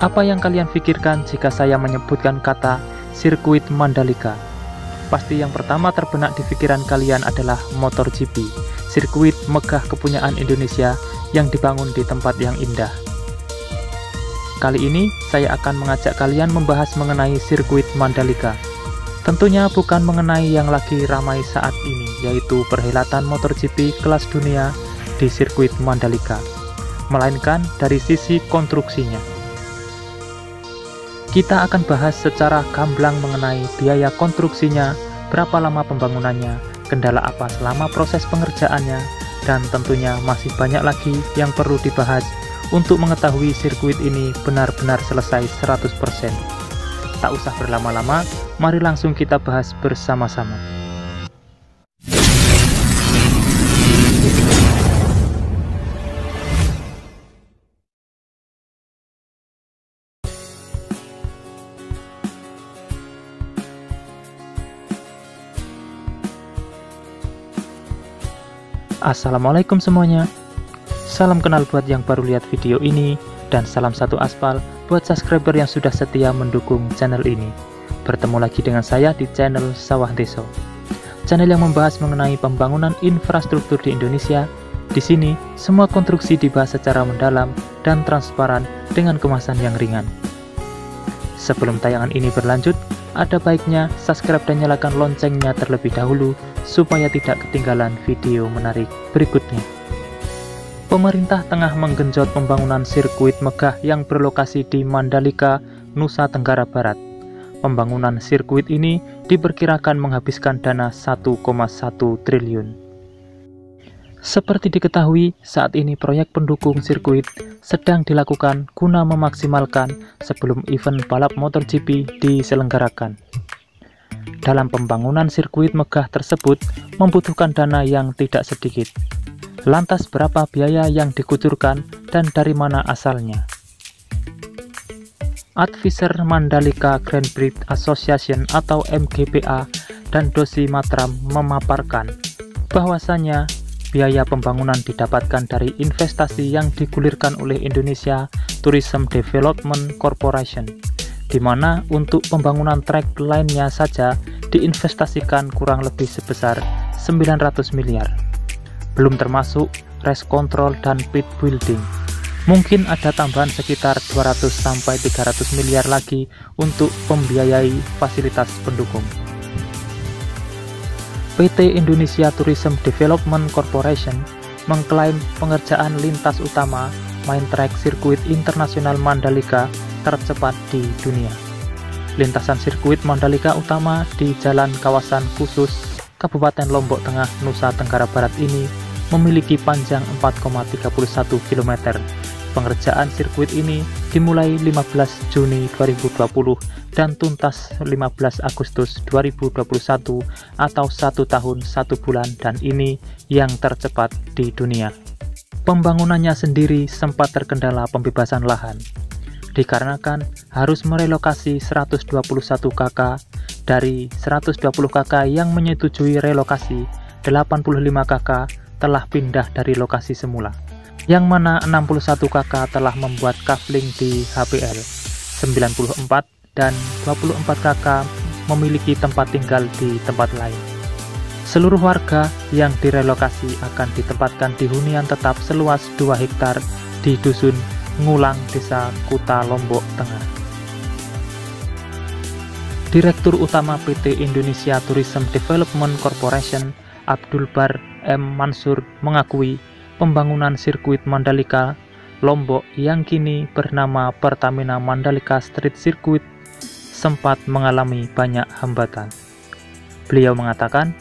Apa yang kalian pikirkan jika saya menyebutkan kata sirkuit Mandalika? Pasti yang pertama terbenak di pikiran kalian adalah MotoGP, sirkuit megah kepunyaan Indonesia yang dibangun di tempat yang indah. Kali ini saya akan mengajak kalian membahas mengenai sirkuit Mandalika. Tentunya bukan mengenai yang lagi ramai saat ini, yaitu perhelatan MotoGP kelas dunia di sirkuit Mandalika, melainkan dari sisi konstruksinya. Kita akan bahas secara gamblang mengenai biaya konstruksinya, berapa lama pembangunannya, kendala apa selama proses pengerjaannya, dan tentunya masih banyak lagi yang perlu dibahas untuk mengetahui sirkuit ini benar-benar selesai 100%. Tak usah berlama-lama, mari langsung kita bahas bersama-sama. Assalamualaikum semuanya. Salam kenal buat yang baru lihat video ini, dan salam satu aspal buat subscriber yang sudah setia mendukung channel ini. Bertemu lagi dengan saya di channel Sawah Deso, channel yang membahas mengenai pembangunan infrastruktur di Indonesia. Di sini, semua konstruksi dibahas secara mendalam dan transparan dengan kemasan yang ringan. Sebelum tayangan ini berlanjut, ada baiknya subscribe dan nyalakan loncengnya terlebih dahulu supaya tidak ketinggalan video menarik berikutnya. Pemerintah tengah menggenjot pembangunan sirkuit megah yang berlokasi di Mandalika, Nusa Tenggara Barat. Pembangunan sirkuit ini diperkirakan menghabiskan dana 1,1 triliun. Seperti diketahui, saat ini proyek pendukung sirkuit sedang dilakukan guna memaksimalkan sebelum event balap MotoGP diselenggarakan. Dalam pembangunan sirkuit megah tersebut membutuhkan dana yang tidak sedikit. Lantas berapa biaya yang dikucurkan dan dari mana asalnya? Advisor Mandalika Grand Prix Association atau MGPA dan Dosi Matram memaparkan bahwasanya biaya pembangunan didapatkan dari investasi yang digulirkan oleh Indonesia Tourism Development Corporation, di mana untuk pembangunan trek lainnya saja diinvestasikan kurang lebih sebesar 900 miliar. Belum termasuk race control dan pit building. Mungkin ada tambahan sekitar 200-300 miliar lagi untuk membiayai fasilitas pendukung. PT Indonesia Tourism Development Corporation mengklaim pengerjaan lintas utama main track sirkuit internasional Mandalika tercepat di dunia. Lintasan sirkuit Mandalika utama di Jalan Kawasan Khusus Kabupaten Lombok Tengah, Nusa Tenggara Barat ini memiliki panjang 4,31 km. Pengerjaan sirkuit ini dimulai 15 Juni 2020 dan tuntas 15 Agustus 2021 atau 1 tahun 1 bulan, dan ini yang tercepat di dunia. Pembangunannya sendiri sempat terkendala pembebasan lahan, dikarenakan harus merelokasi 121 kakak. Dari 120 kakak yang menyetujui relokasi, 85 kakak telah pindah dari lokasi semula, yang mana 61 kakak telah membuat kafling di HPL, 94 dan 24 kakak memiliki tempat tinggal di tempat lain. Seluruh warga yang direlokasi akan ditempatkan di hunian tetap seluas 2 hektar di Dusun Ngulang, Desa Kuta, Lombok Tengah. Direktur Utama PT Indonesia Tourism Development Corporation, Abdul Bar M. Mansur, mengakui pembangunan sirkuit Mandalika Lombok yang kini bernama Pertamina Mandalika Street Circuit sempat mengalami banyak hambatan. Beliau mengatakan,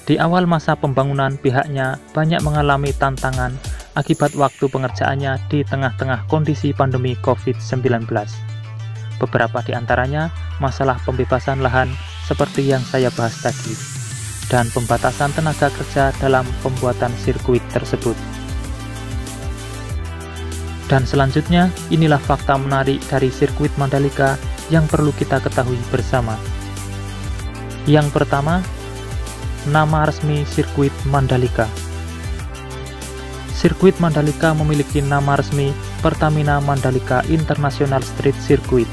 di awal masa pembangunan pihaknya banyak mengalami tantangan akibat waktu pengerjaannya di tengah-tengah kondisi pandemi COVID-19. Beberapa di antaranya masalah pembebasan lahan seperti yang saya bahas tadi, dan pembatasan tenaga kerja dalam pembuatan sirkuit tersebut. Dan selanjutnya, inilah fakta menarik dari sirkuit Mandalika yang perlu kita ketahui bersama. Yang pertama, nama resmi sirkuit Mandalika. Sirkuit Mandalika memiliki nama resmi Pertamina Mandalika International Street Circuit.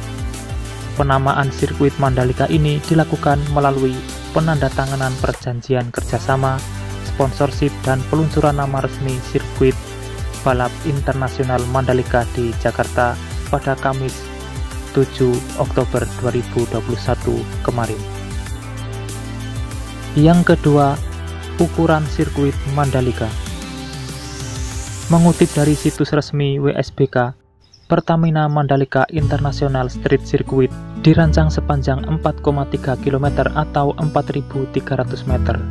Penamaan sirkuit Mandalika ini dilakukan melalui penandatanganan perjanjian kerjasama, sponsorship, dan peluncuran nama resmi sirkuit balap internasional Mandalika di Jakarta pada Kamis 7 Oktober 2021 kemarin. Yang kedua, ukuran sirkuit Mandalika. Mengutip dari situs resmi WSBK, Pertamina Mandalika International Street Circuit dirancang sepanjang 4,3 km atau 4.300 meter.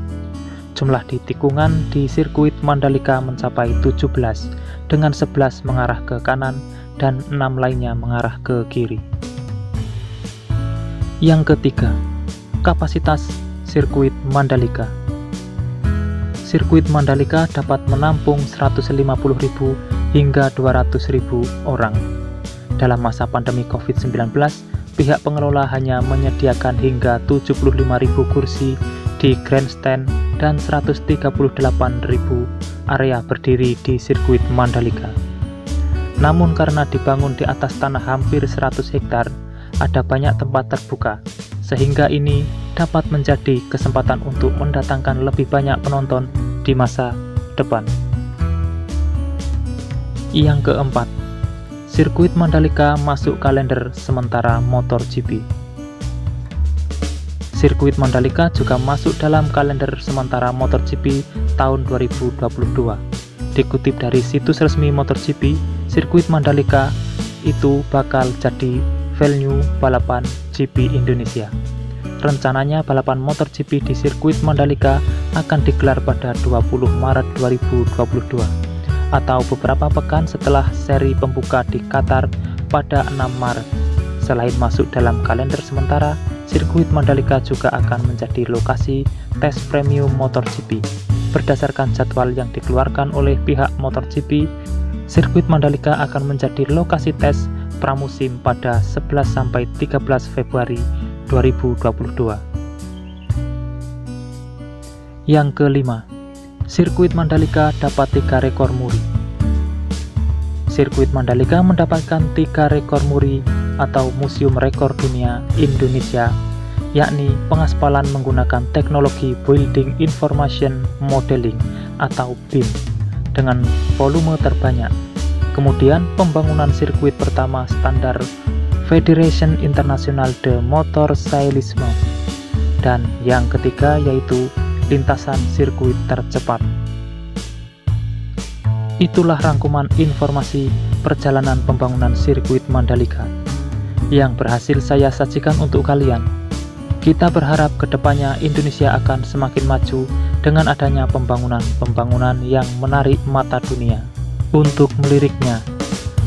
Jumlah di tikungan di sirkuit Mandalika mencapai 17, dengan 11 mengarah ke kanan dan 6 lainnya mengarah ke kiri. Yang ketiga, kapasitas sirkuit Mandalika. Sirkuit Mandalika dapat menampung 150.000 hingga 200.000 orang. Dalam masa pandemi COVID-19, pihak pengelola hanya menyediakan hingga 75.000 kursi di grandstand dan 138.000 area berdiri di sirkuit Mandalika. Namun karena dibangun di atas tanah hampir 100 hektar, ada banyak tempat terbuka, sehingga ini dapat menjadi kesempatan untuk mendatangkan lebih banyak penonton di masa depan. Yang keempat, sirkuit Mandalika masuk kalender sementara MotoGP. Sirkuit Mandalika juga masuk dalam kalender sementara MotoGP tahun 2022. Dikutip dari situs resmi MotoGP, sirkuit Mandalika itu bakal jadi venue balapan GP Indonesia. Rencananya balapan MotoGP di sirkuit Mandalika akan digelar pada 20 Maret 2022 atau beberapa pekan setelah seri pembuka di Qatar pada 6 Maret. Selain masuk dalam kalender sementara, sirkuit Mandalika juga akan menjadi lokasi tes premium MotoGP. Berdasarkan jadwal yang dikeluarkan oleh pihak MotoGP, sirkuit Mandalika akan menjadi lokasi tes pramusim pada 11-13 Februari 2022. Yang kelima, sirkuit Mandalika dapat 3 rekor muri. Sirkuit Mandalika mendapatkan 3 rekor muri atau Museum Rekor Dunia Indonesia, yakni pengaspalan menggunakan teknologi Building Information Modeling atau BIM dengan volume terbanyak. Kemudian pembangunan sirkuit pertama standar Fédération Internationale de Motorcyclisme, dan yang ketiga yaitu lintasan sirkuit tercepat. Itulah rangkuman informasi perjalanan pembangunan sirkuit Mandalika yang berhasil saya sajikan untuk kalian. Kita berharap kedepannya Indonesia akan semakin maju dengan adanya pembangunan yang menarik mata dunia untuk meliriknya.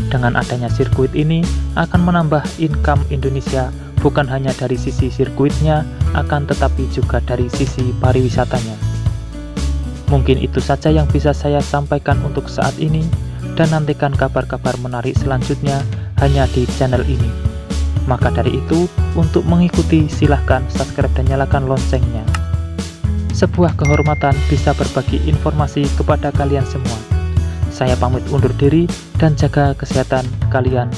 Dengan adanya sirkuit ini akan menambah income Indonesia bukan hanya dari sisi sirkuitnya, akan tetapi juga dari sisi pariwisatanya. Mungkin itu saja yang bisa saya sampaikan untuk saat ini, dan nantikan kabar-kabar menarik selanjutnya hanya di channel ini. Maka dari itu, untuk mengikuti silahkan subscribe dan nyalakan loncengnya. Sebuah kehormatan bisa berbagi informasi kepada kalian semua. Saya pamit undur diri dan jaga kesehatan kalian.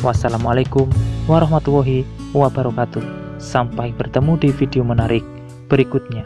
Wassalamualaikum warahmatullahi wabarakatuh. Sampai bertemu di video menarik berikutnya.